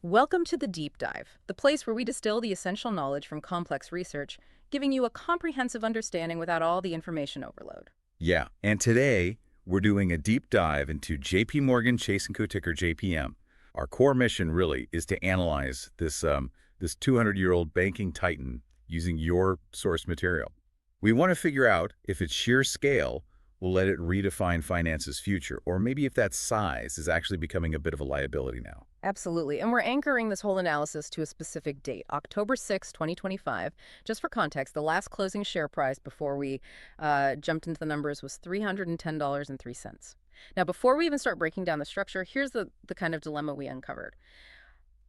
Welcome to the Deep Dive, the place where we distill the essential knowledge from complex research, giving you a comprehensive understanding without all the information overload. Yeah, and today we're doing a deep dive into JPMorgan Chase Co ticker JPM. Our core mission really is to analyze this 200-year-old banking titan using your source material. We want to figure out if its sheer scale will let it redefine finance's future, or maybe if that size is actually becoming a bit of a liability now. Absolutely. And we're anchoring this whole analysis to a specific date, October 6, 2025. Just for context, the last closing share price before we jumped into the numbers was $310.03. Now, before we even start breaking down the structure, here's the kind of dilemma we uncovered.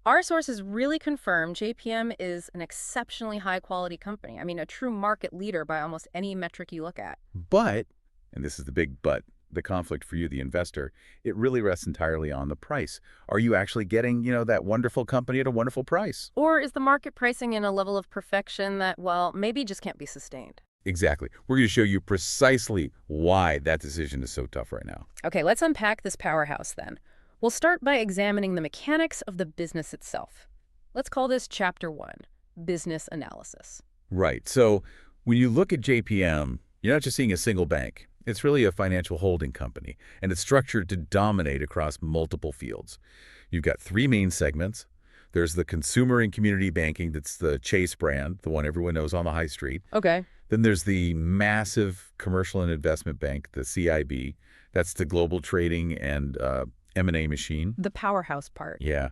Our sources really confirm JPM is an exceptionally high-quality company. I mean, a true market leader by almost any metric you look at. But, and this is the big but, the conflict for you, the investor, it really rests entirely on the price. Are you actually getting, that wonderful company at a wonderful price? Or is the market pricing in a level of perfection that, well, maybe just can't be sustained? Exactly. We're going to show you precisely why that decision is so tough right now. Okay, let's unpack this powerhouse then. We'll start by examining the mechanics of the business itself. Let's call this Chapter 1, Business Analysis. Right. So when you look at JPM, you're not just seeing a single bank. It's really a financial holding company, and it's structured to dominate across multiple fields. You've got three main segments. There's the consumer and community banking, that's the Chase brand, the one everyone knows on the high street. Okay. Then there's the massive commercial and investment bank, the CIB. That's the global trading and M&A machine. The powerhouse part. Yeah.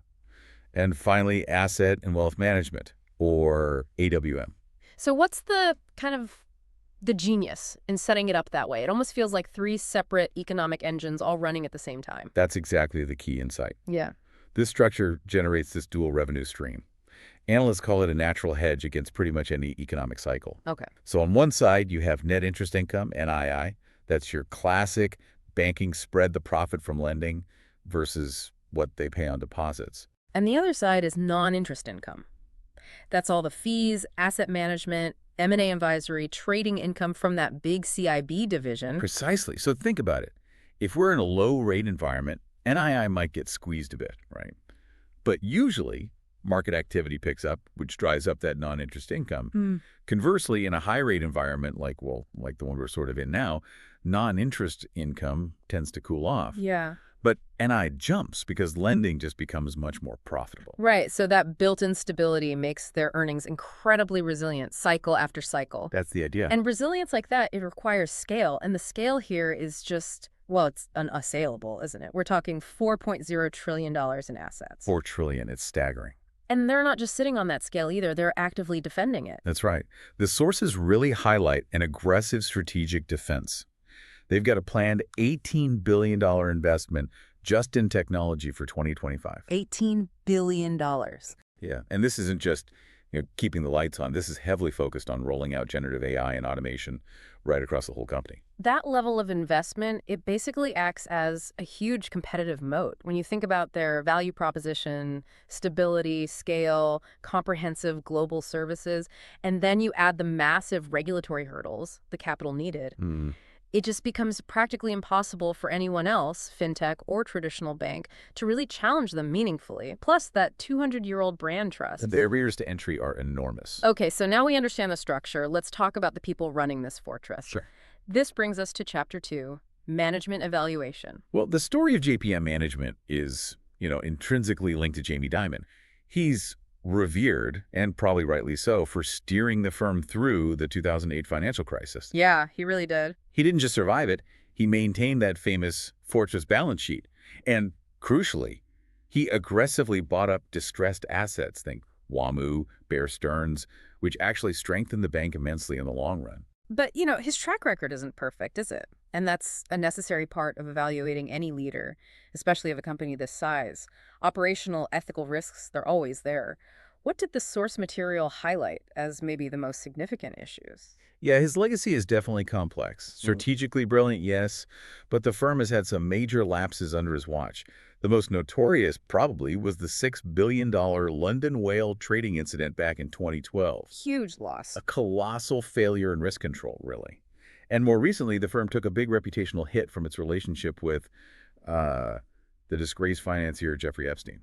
And finally, asset and wealth management, or AWM. So what's the genius in setting it up that way? It almost feels like three separate economic engines all running at the same time. That's exactly the key insight. Yeah. This structure generates this dual revenue stream. Analysts call it a natural hedge against pretty much any economic cycle. Okay. So on one side, you have net interest income, NII. That's your classic banking spread the profit from lending versus what they pay on deposits. And the other side is non-interest income. That's all the fees, asset management, M&A advisory, trading income from that big CIB division. Precisely. So think about it. If we're in a low-rate environment, NII might get squeezed a bit, right? But usually, market activity picks up, which drives up that non-interest income. Conversely, in a high-rate environment like the one we're sort of in now, non-interest income tends to cool off. Yeah. But NI jumps because lending just becomes much more profitable. Right, so that built-in stability makes their earnings incredibly resilient, cycle after cycle. That's the idea. And resilience like that, it requires scale. And the scale here is just, well, it's unassailable, isn't it? We're talking $4.0 trillion in assets. $4 trillion, it's staggering. And they're not just sitting on that scale either. They're actively defending it. That's right. The sources really highlight an aggressive strategic defense. They've got a planned $18 billion investment just in technology for 2025. $18 billion. Yeah, and this isn't just keeping the lights on. This is heavily focused on rolling out generative AI and automation right across the whole company. That level of investment, it basically acts as a huge competitive moat. When you think about their value proposition, stability, scale, comprehensive global services, and then you add the massive regulatory hurdles, the capital needed, it just becomes practically impossible for anyone else, fintech or traditional bank, to really challenge them meaningfully. Plus that 200-year-old brand trust. The barriers to entry are enormous. Okay, so now we understand the structure. Let's talk about the people running this fortress. Sure. This brings us to Chapter 2, Management Evaluation. Well, the story of JPM management is, intrinsically linked to Jamie Dimon. He's revered, and probably rightly so, for steering the firm through the 2008 financial crisis. Yeah, he really did. He didn't just survive it, he maintained that famous fortress balance sheet. And crucially, he aggressively bought up distressed assets, think WAMU, Bear Stearns, which actually strengthened the bank immensely in the long run. But, his track record isn't perfect, is it? And that's a necessary part of evaluating any leader, especially of a company this size. Operational, ethical risks, they're always there. What did the source material highlight as maybe the most significant issues? Yeah, his legacy is definitely complex. Strategically brilliant, yes, but the firm has had some major lapses under his watch. The most notorious, probably, was the $6 billion London whale trading incident back in 2012. Huge loss. A colossal failure in risk control, really. And more recently, the firm took a big reputational hit from its relationship with the disgraced financier Jeffrey Epstein.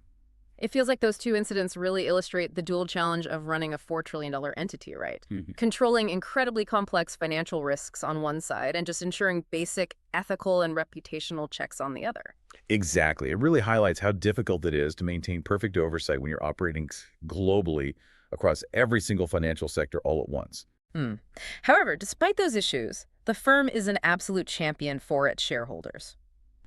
It feels like those two incidents really illustrate the dual challenge of running a $4 trillion entity, right? Mhm. Controlling incredibly complex financial risks on one side and just ensuring basic ethical and reputational checks on the other. Exactly. It really highlights how difficult it is to maintain perfect oversight when you're operating globally across every single financial sector all at once. Hmm. However, despite those issues, the firm is an absolute champion for its shareholders.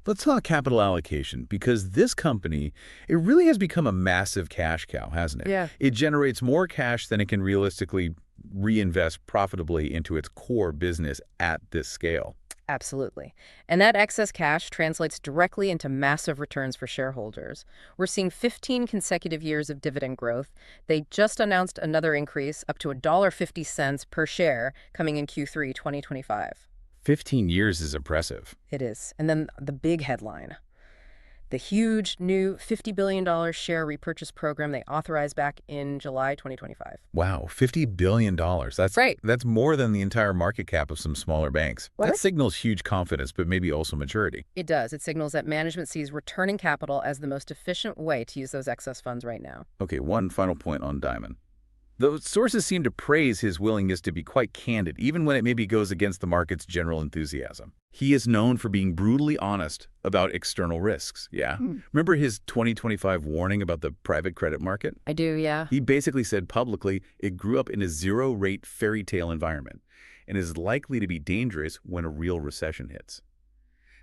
Let's talk capital allocation, because this company, it really has become a massive cash cow, hasn't it? Yeah. It generates more cash than it can realistically reinvest profitably into its core business at this scale. Absolutely. And that excess cash translates directly into massive returns for shareholders. We're seeing 15 consecutive years of dividend growth. They just announced another increase up to $1.50 per share coming in Q3 2025. 15 years is impressive. It is. And then the big headline, the huge new $50 billion share repurchase program they authorized back in July 2025. Wow, $50 billion. Right. That's more than the entire market cap of some smaller banks. What? That signals huge confidence, but maybe also maturity. It does. It signals that management sees returning capital as the most efficient way to use those excess funds right now. Okay, one final point on Diamond. Those sources seem to praise his willingness to be quite candid, even when it maybe goes against the market's general enthusiasm. He is known for being brutally honest about external risks, yeah? Remember his 2025 warning about the private credit market? I do, yeah. He basically said publicly it grew up in a zero-rate fairy tale environment and is likely to be dangerous when a real recession hits.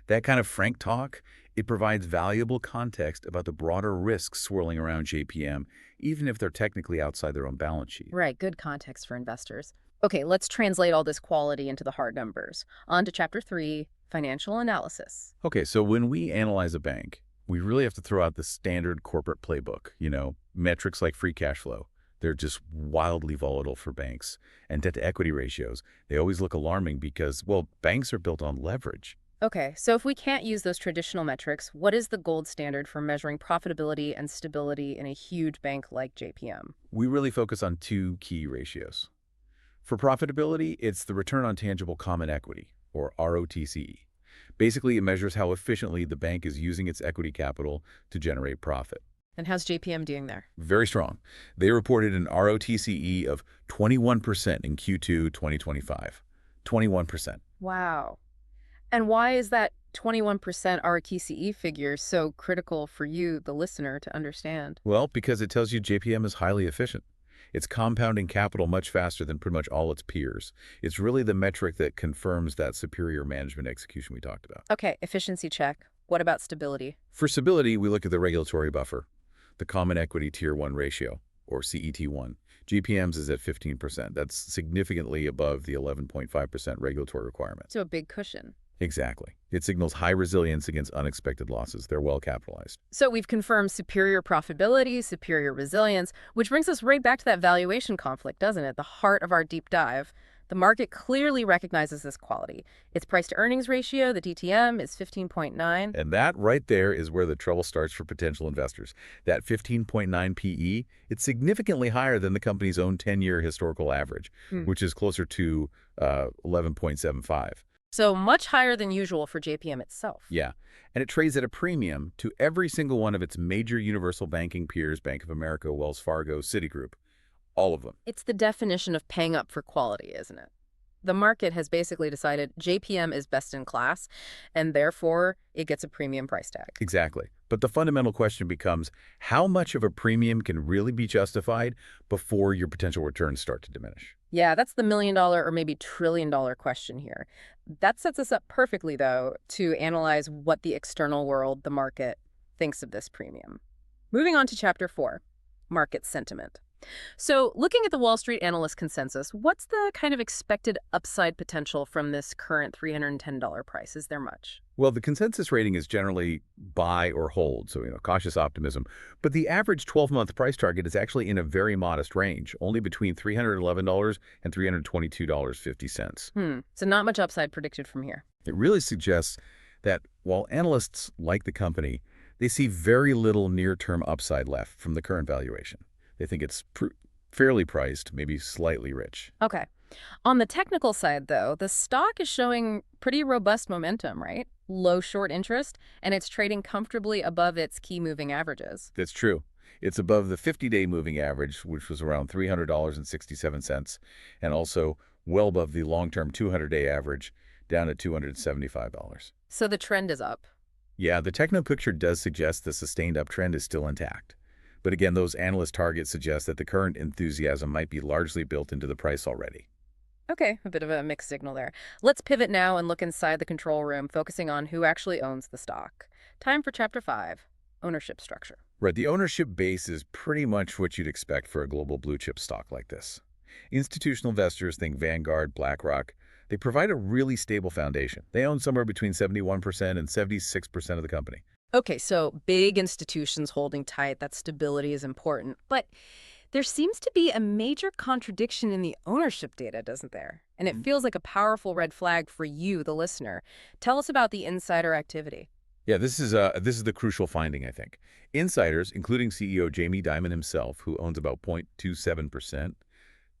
That kind of frank talk, it provides valuable context about the broader risks swirling around JPM, even if they're technically outside their own balance sheet. Right, good context for investors. Okay, let's translate all this quality into the hard numbers. On to Chapter 3, Financial Analysis. Okay, so when we analyze a bank, we really have to throw out the standard corporate playbook, metrics like free cash flow. They're just wildly volatile for banks. And debt-to-equity ratios, they always look alarming because, well, banks are built on leverage. Okay, so if we can't use those traditional metrics, what is the gold standard for measuring profitability and stability in a huge bank like JPM? We really focus on two key ratios. For profitability, it's the return on tangible common equity, or ROTCE. Basically, it measures how efficiently the bank is using its equity capital to generate profit. And how's JPM doing there? Very strong. They reported an ROTCE of 21% in Q2 2025. 21%. Wow. And why is that 21% ROTCE figure so critical for you, the listener, to understand? Well, because it tells you JPM is highly efficient. It's compounding capital much faster than pretty much all its peers. It's really the metric that confirms that superior management execution we talked about. Okay, efficiency check. What about stability? For stability, we look at the regulatory buffer, the Common Equity Tier 1 ratio, or CET1. JPM's is at 15%. That's significantly above the 11.5% regulatory requirement. So a big cushion. Exactly. It signals high resilience against unexpected losses. They're well capitalized. So we've confirmed superior profitability, superior resilience, which brings us right back to that valuation conflict, doesn't it? The heart of our deep dive. The market clearly recognizes this quality. Its price-to-earnings ratio, the DTM, is 15.9. And that right there is where the trouble starts for potential investors. That 15.9 PE, it's significantly higher than the company's own 10-year historical average, which is closer to 11.75. So much higher than usual for JPM itself. Yeah, and it trades at a premium to every single one of its major universal banking peers, Bank of America, Wells Fargo, Citigroup, all of them. It's the definition of paying up for quality, isn't it? The market has basically decided JPM is best in class, and therefore it gets a premium price tag. Exactly. But the fundamental question becomes, how much of a premium can really be justified before your potential returns start to diminish? Yeah, that's the million-dollar or maybe trillion-dollar question here. That sets us up perfectly, though, to analyze what the external world, the market, thinks of this premium. Moving on to Chapter 4, Market Sentiment. So looking at the Wall Street analyst consensus, what's the kind of expected upside potential from this current $310 price? Is there much? Well, the consensus rating is generally buy or hold, so cautious optimism. But the average 12-month price target is actually in a very modest range, only between $311 and $322.50. So not much upside predicted from here. It really suggests that while analysts like the company, they see very little near-term upside left from the current valuation. They think it's fairly priced, maybe slightly rich. Okay. On the technical side, though, the stock is showing pretty robust momentum, right? Low short interest, and it's trading comfortably above its key moving averages. That's true. It's above the 50-day moving average, which was around $300.67, and also well above the long-term 200-day average, down at $275. So the trend is up. Yeah, the techno picture does suggest the sustained uptrend is still intact. But again, those analyst targets suggest that the current enthusiasm might be largely built into the price already. Okay, a bit of a mixed signal there. Let's pivot now and look inside the control room, focusing on who actually owns the stock. Time for Chapter 5, Ownership Structure. Right, the ownership base is pretty much what you'd expect for a global blue chip stock like this. Institutional investors think Vanguard, BlackRock, they provide a really stable foundation. They own somewhere between 71% and 76% of the company. Okay, so big institutions holding tight, that stability is important. But there seems to be a major contradiction in the ownership data, doesn't there? And it feels like a powerful red flag for you, the listener. Tell us about the insider activity. Yeah, this is the crucial finding, I think. Insiders, including CEO Jamie Dimon himself, who owns about 0.27%,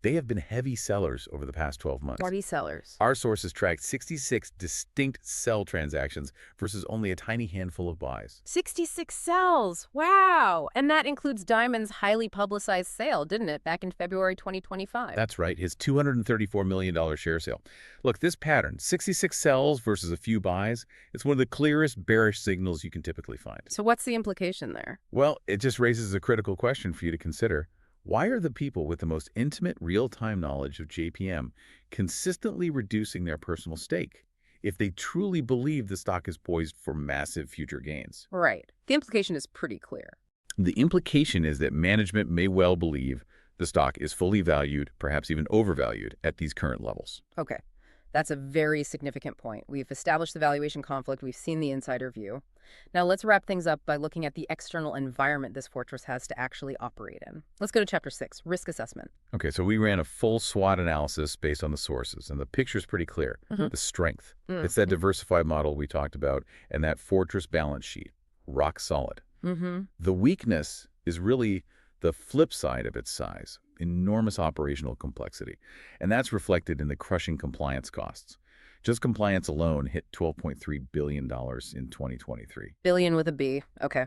they have been heavy sellers over the past 12 months. Heavy sellers. Our sources tracked 66 distinct sell transactions versus only a tiny handful of buys. 66 sells. Wow. And that includes Diamond's highly publicized sale, didn't it, back in February 2025? That's right, his $234 million share sale. Look, this pattern, 66 sells versus a few buys, it's one of the clearest bearish signals you can typically find. So what's the implication there? Well, it just raises a critical question for you to consider. Why are the people with the most intimate real-time knowledge of JPM consistently reducing their personal stake if they truly believe the stock is poised for massive future gains? Right. The implication is pretty clear. The implication is that management may well believe the stock is fully valued, perhaps even overvalued, at these current levels. Okay. That's a very significant point. We've established the valuation conflict. We've seen the insider view. Now let's wrap things up by looking at the external environment this fortress has to actually operate in. Let's go to Chapter 6, Risk Assessment. Okay, so we ran a full SWOT analysis based on the sources, and the picture's pretty clear. The strength. It's that diversified model we talked about, and that fortress balance sheet. Rock solid. The weakness is really the flip side of its size, enormous operational complexity. And that's reflected in the crushing compliance costs. Just compliance alone hit $12.3 billion in 2023. Billion with a B. Okay.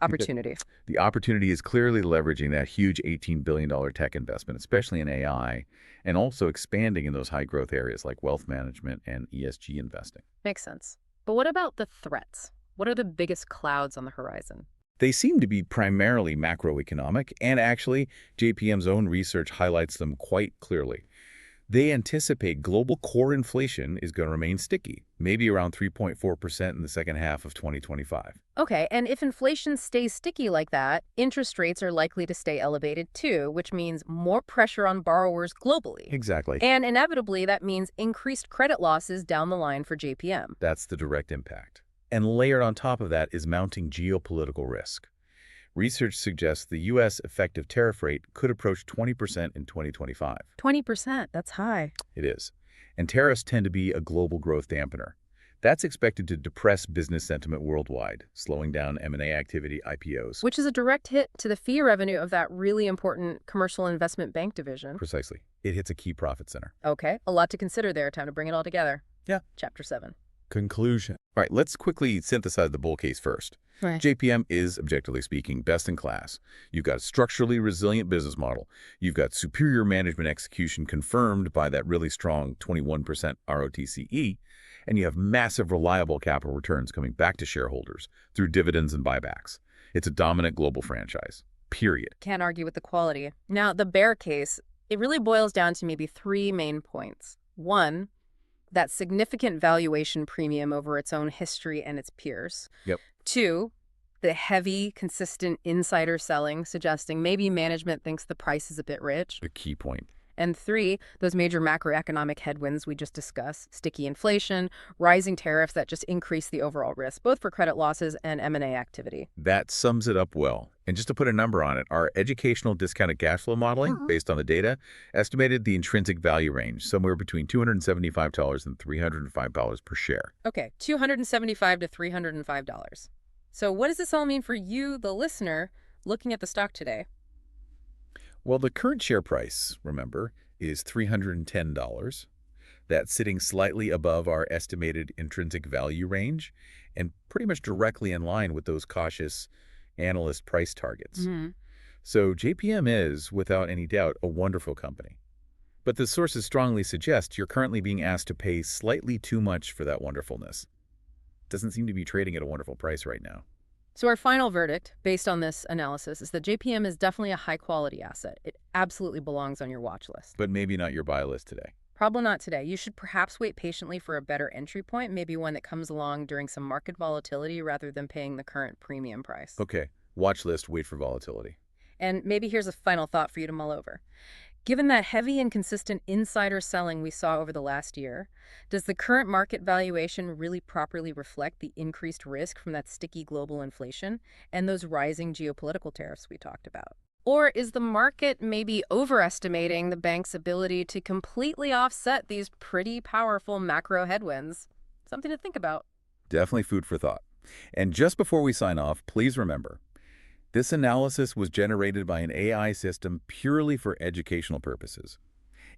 Opportunity. The opportunity is clearly leveraging that huge $18 billion tech investment, especially in AI, and also expanding in those high-growth areas like wealth management and ESG investing. Makes sense. But what about the threats? What are the biggest clouds on the horizon? They seem to be primarily macroeconomic, and actually, JPM's own research highlights them quite clearly. They anticipate global core inflation is going to remain sticky, maybe around 3.4% in the second half of 2025. Okay, and if inflation stays sticky like that, interest rates are likely to stay elevated too, which means more pressure on borrowers globally. Exactly. And inevitably, that means increased credit losses down the line for JPM. That's the direct impact. And layered on top of that is mounting geopolitical risk. Research suggests the U.S. effective tariff rate could approach 20% in 2025. 20%, that's high. It is. And tariffs tend to be a global growth dampener. That's expected to depress business sentiment worldwide, slowing down M&A activity, IPOs. Which is a direct hit to the fee revenue of that really important commercial investment bank division. Precisely. It hits a key profit center. Okay, a lot to consider there. Time to bring it all together. Yeah. Chapter 7. Conclusion. All right, let's quickly synthesize the bull case first. Right. JPM is, objectively speaking, best in class. You've got a structurally resilient business model. You've got superior management execution confirmed by that really strong 21% ROTCE. And you have massive, reliable capital returns coming back to shareholders through dividends and buybacks. It's a dominant global franchise, period. Can't argue with the quality. Now, the bear case, it really boils down to maybe three main points. One, that significant valuation premium over its own history and its peers. Yep. Two, the heavy, consistent insider selling, suggesting maybe management thinks the price is a bit rich. The key point. And three, those major macroeconomic headwinds we just discussed, sticky inflation, rising tariffs that just increase the overall risk, both for credit losses and M&A activity. That sums it up well. And just to put a number on it, our educational discounted cash flow modeling, based on the data, estimated the intrinsic value range somewhere between $275 and $305 per share. Okay, $275 to $305. So what does this all mean for you, the listener, looking at the stock today? Well, the current share price, remember, is $310. That's sitting slightly above our estimated intrinsic value range and pretty much directly in line with those cautious analyst price targets. So JPM is, without any doubt, a wonderful company. But the sources strongly suggest you're currently being asked to pay slightly too much for that wonderfulness. Doesn't seem to be trading at a wonderful price right now. So our final verdict, based on this analysis, is that JPM is definitely a high-quality asset. It absolutely belongs on your watch list. But maybe not your buy list today. Probably not today. You should perhaps wait patiently for a better entry point, maybe one that comes along during some market volatility rather than paying the current premium price. Okay, watch list, wait for volatility. And maybe here's a final thought for you to mull over. Given that heavy and consistent insider selling we saw over the last year, does the current market valuation really properly reflect the increased risk from that sticky global inflation and those rising geopolitical tariffs we talked about? Or is the market maybe overestimating the bank's ability to completely offset these pretty powerful macro headwinds? Something to think about. Definitely food for thought. And just before we sign off, please remember, this analysis was generated by an AI system purely for educational purposes.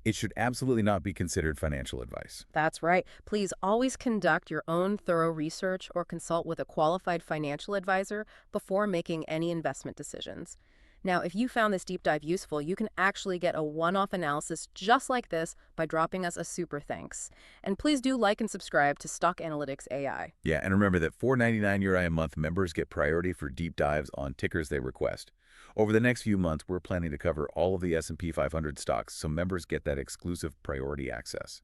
It should absolutely not be considered financial advice. That's right. Please always conduct your own thorough research or consult with a qualified financial advisor before making any investment decisions. Now, if you found this deep dive useful, you can actually get a one-off analysis just like this by dropping us a super thanks. And please do like and subscribe to Stock Analytics AI. Yeah, and remember that $4.99 a month members get priority for deep dives on tickers they request. Over the next few months, we're planning to cover all of the S&P 500 stocks, so members get that exclusive priority access.